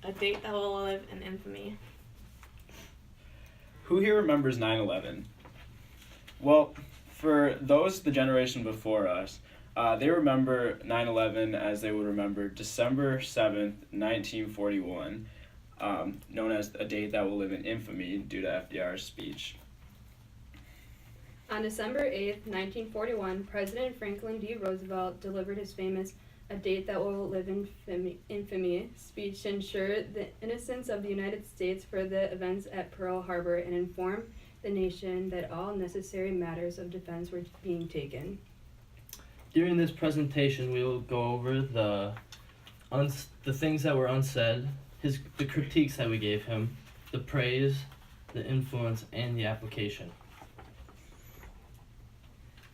a date that will live in infamy. Who here remembers 9/11? Well, for those the generation before us, they remember 9/11 as they would remember December 7th, 1941, known as a date that will live in infamy due to FDR's speech. On December 8, 1941, President Franklin D. Roosevelt delivered his famous "A Date That Will Live in Infamy" speech to ensure the innocence of the United States for the events at Pearl Harbor and inform the nation that all necessary matters of defense were being taken. During this presentation, we will go over the things that were unsaid, the critiques that we gave him, the praise, the influence, and the application.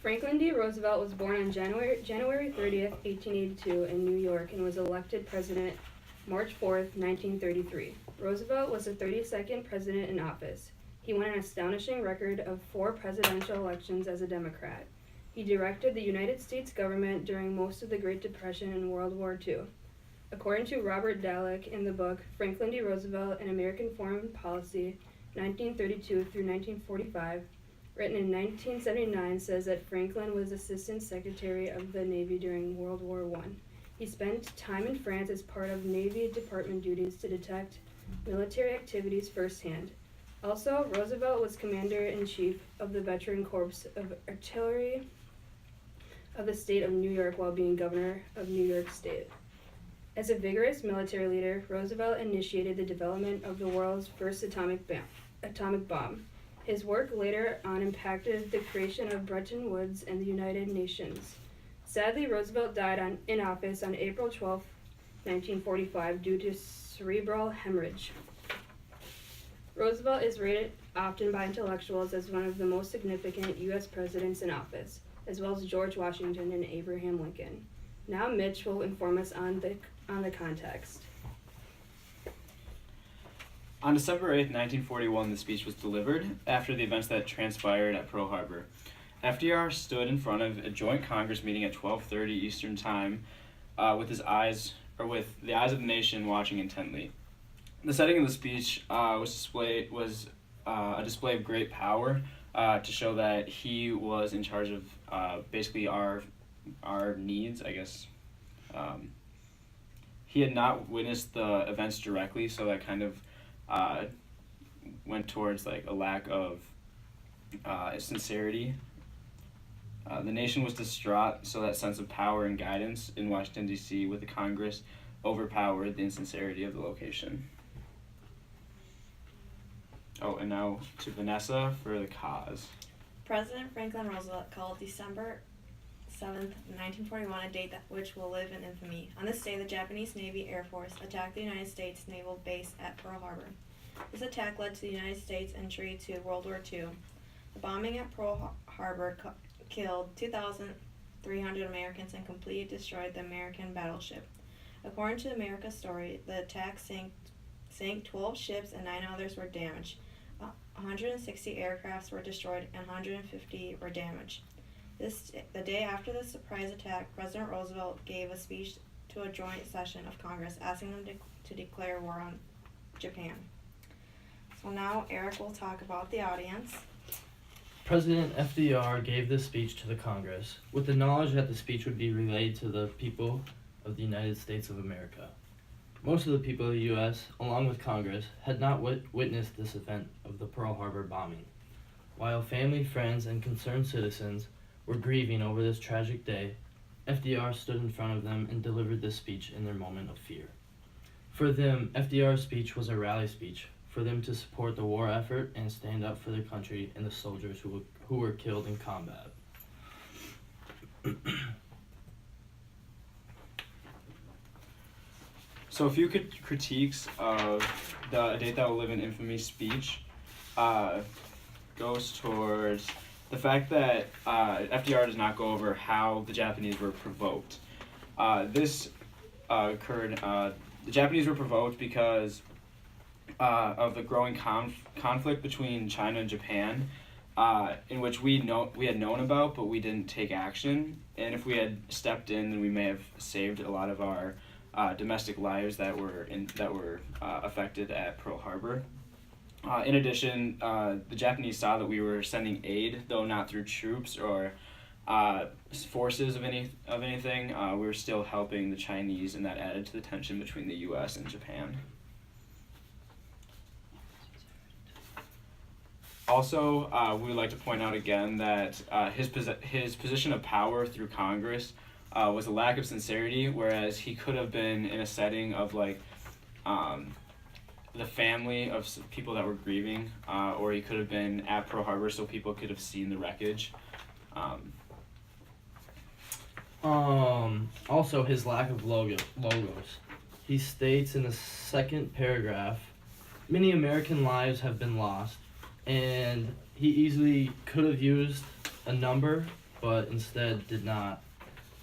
Franklin D. Roosevelt was born on January 30th, 1882 in New York and was elected president March 4th, 1933. Roosevelt was the 32nd president in office. He won an astonishing record of 4 presidential elections as a Democrat. He directed the United States government during most of the Great Depression and World War II. According to Robert Dallek in the book Franklin D. Roosevelt and American Foreign Policy, 1932 through 1945, written in 1979, says that Franklin was Assistant Secretary of the Navy during World War I. He spent time in France as part of Navy Department duties to detect military activities firsthand. Also, Roosevelt was Commander-in-Chief of the Veteran Corps of Artillery of the state of New York while being Governor of New York State. As a vigorous military leader, Roosevelt initiated the development of the world's first atomic bomb. His work later on impacted the creation of Bretton Woods and the United Nations. Sadly, Roosevelt died in office on April 12, 1945, due to cerebral hemorrhage. Roosevelt is rated often by intellectuals as one of the most significant U.S. presidents in office, as well as George Washington and Abraham Lincoln. Now Mitch will inform us on the context. On December 8th, 1941, the speech was delivered after the events that transpired at Pearl Harbor. FDR stood in front of a joint Congress meeting at 12:30 Eastern Time, with the eyes of the nation watching intently. The setting of the speech was a display of great power to show that he was in charge of basically our needs, I guess. He had not witnessed the events directly, so that kind of went towards like a lack of sincerity. The nation was distraught, so that sense of power and guidance in Washington, D.C. with the Congress overpowered the insincerity of the location. Oh, and now to Vanessa for the cause. President Franklin Roosevelt called December 7th, 1941, a date which will live in infamy. On this day, the Japanese Navy Air Force attacked the United States naval base at Pearl Harbor. This attack led to the United States' entry to World War II. The bombing at Pearl Harbor killed 2,300 Americans and completely destroyed the American battleship. According to America's Story, the attack sank 12 ships and 9 others were damaged. 160 aircrafts were destroyed and 150 were damaged. The day after the surprise attack, President Roosevelt gave a speech to a joint session of Congress asking them to declare war on Japan. So now Eric will talk about the audience. President FDR gave this speech to the Congress with the knowledge that the speech would be relayed to the people of the United States of America. Most of the people of the U.S., along with Congress, had not witnessed this event of the Pearl Harbor bombing. While family, friends, and concerned citizens were grieving over this tragic day, FDR stood in front of them and delivered this speech in their moment of fear. For them, FDR's speech was a rally speech for them to support the war effort and stand up for their country and the soldiers who were killed in combat. So a few critiques of the A Date That Will Live in Infamy speech goes towards the fact that FDR does not go over how the Japanese were provoked. This occurred, the Japanese were provoked because of the growing conflict between China and Japan, in which we had known about, but we didn't take action. And if we had stepped in, then we may have saved a lot of our domestic lives that were affected at Pearl Harbor. In addition, the Japanese saw that we were sending aid, though not through troops or forces of anything. We were still helping the Chinese, and that added to the tension between the U.S. and Japan. Also, we would like to point out again that his position of power through Congress was a lack of sincerity, whereas he could have been in a setting of like the family of people that were grieving, or he could have been at Pearl Harbor so people could have seen the wreckage. Also, his lack of logos. He states in the second paragraph, many American lives have been lost, and he easily could have used a number, but instead did not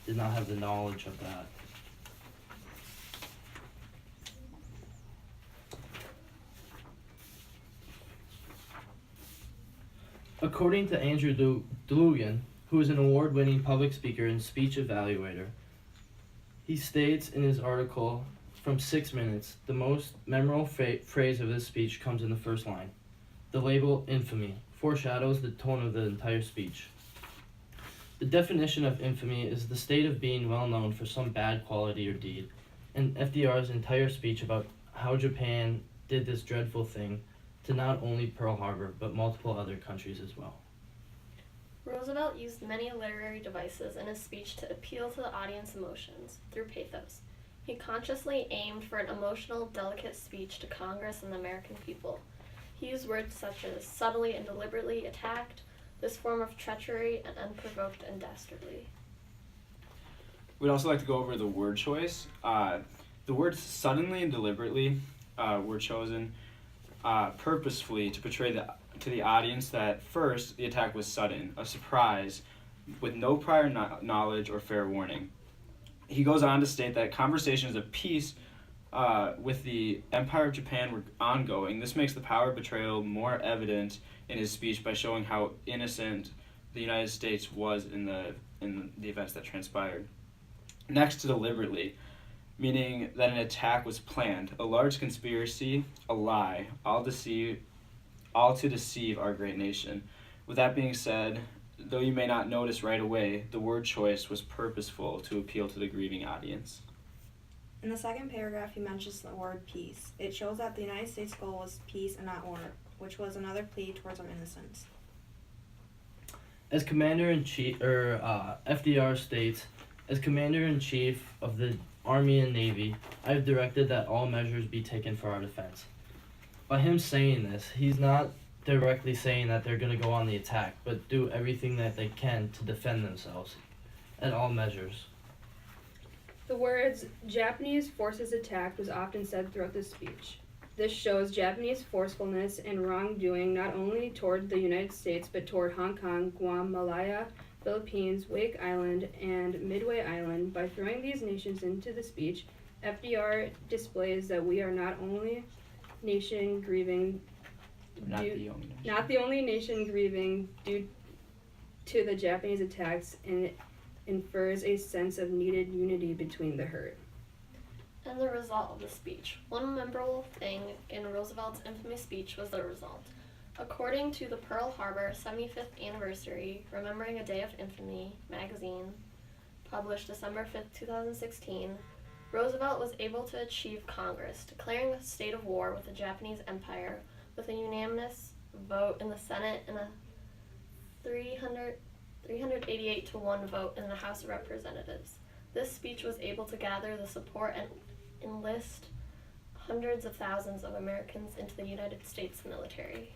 have the knowledge of that. According to Andrew Dlugan, who is an award-winning public speaker and speech evaluator, he states in his article, from 6 minutes, the most memorable phrase of this speech comes in the first line. The label infamy foreshadows the tone of the entire speech. The definition of infamy is the state of being well known for some bad quality or deed, and FDR's entire speech about how Japan did this dreadful thing to not only Pearl Harbor, but multiple other countries as well. Roosevelt used many literary devices in his speech to appeal to the audience emotions through pathos. He consciously aimed for an emotional, delicate speech to Congress and the American people. He used words such as subtly and deliberately attacked, this form of treachery, and unprovoked and dastardly. We'd also like to go over the word choice. The words suddenly and deliberately were chosen purposefully to portray to the audience that first, the attack was sudden, a surprise, with no prior knowledge or fair warning. He goes on to state that conversations of peace with the Empire of Japan were ongoing. This makes the power betrayal more evident in his speech by showing how innocent the United States was in the events that transpired. Next to deliberately, meaning that an attack was planned, a large conspiracy, a lie, all to deceive our great nation. With that being said, though you may not notice right away, the word choice was purposeful to appeal to the grieving audience. In the second paragraph, he mentions the word peace. It shows that the United States' goal was peace and not war, which was another plea towards our innocence. As Commander-in-Chief, FDR states, as Commander-in-Chief of the Army and Navy, I have directed that all measures be taken for our defense. By him saying this, he's not directly saying that they're going to go on the attack, but do everything that they can to defend themselves at all measures. The words Japanese forces attacked was often said throughout the speech. This shows Japanese forcefulness and wrongdoing not only toward the United States but toward Hong Kong, Guam, Malaya, Philippines, Wake Island, and Midway Island. By throwing these nations into the speech, FDR displays that we are not only nation grieving Not the only nation grieving due to the Japanese attacks, and it infers a sense of needed unity between the hurt. And the result of the speech. One memorable thing in Roosevelt's infamous speech was the result. According to the Pearl Harbor 75th Anniversary, Remembering a Day of Infamy magazine, published December 5th, 2016, Roosevelt was able to achieve Congress, declaring a state of war with the Japanese Empire with a unanimous vote in the Senate and a 388 to 1 vote in the House of Representatives. This speech was able to gather the support and enlist hundreds of thousands of Americans into the United States military.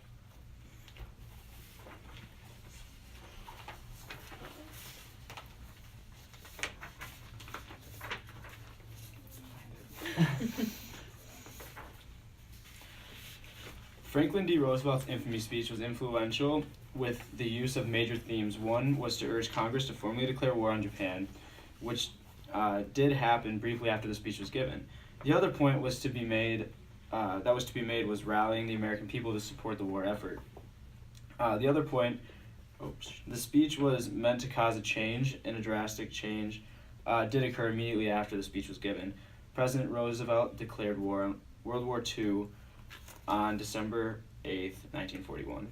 Franklin D. Roosevelt's infamy speech was influential with the use of major themes. One was to urge Congress to formally declare war on Japan, which did happen briefly after the speech was given. The other point was was rallying the American people to support the war effort. The other point, the speech was meant to cause a change, and a drastic change did occur immediately after the speech was given. President Roosevelt declared World War II on December 8th, 1941.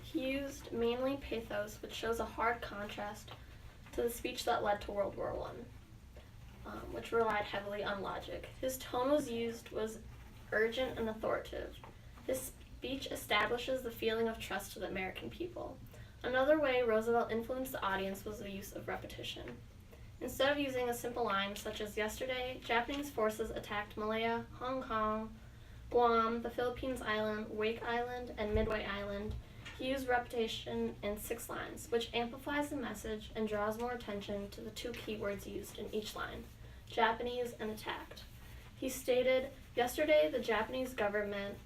He used mainly pathos, which shows a hard contrast to the speech that led to World War I, which relied heavily on logic. His tone was urgent and authoritative. His speech establishes the feeling of trust to the American people. Another way Roosevelt influenced the audience was the use of repetition. Instead of using a simple line such as yesterday, Japanese forces attacked Malaya, Hong Kong, Guam, the Philippines Island, Wake Island, and Midway Island, he used repetition in 6 lines, which amplifies the message and draws more attention to the 2 key words used in each line, Japanese and attacked. He stated, yesterday the Japanese government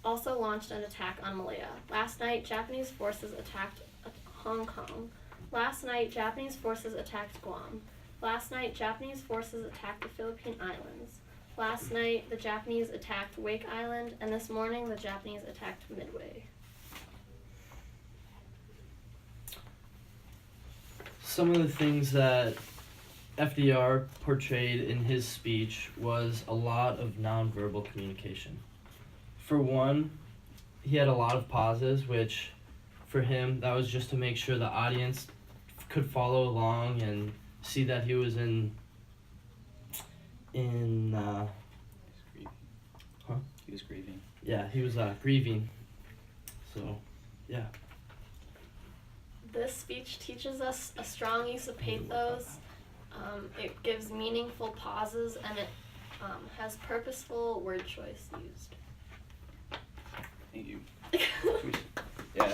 also launched an attack on Malaya. Last night, Japanese forces attacked Hong Kong. Last night, Japanese forces attacked Guam. Last night, Japanese forces attacked the Philippine Islands. Last night, the Japanese attacked Wake Island, and this morning, the Japanese attacked Midway. Some of the things that FDR portrayed in his speech was a lot of nonverbal communication. For one, he had a lot of pauses, which for him, that was just to make sure the audience could follow along and see that he was in He was grieving. yeah, he was grieving. So, yeah. This speech teaches us a strong use of pathos. It gives meaningful pauses, and it has purposeful word choice used. Thank you. Yeah.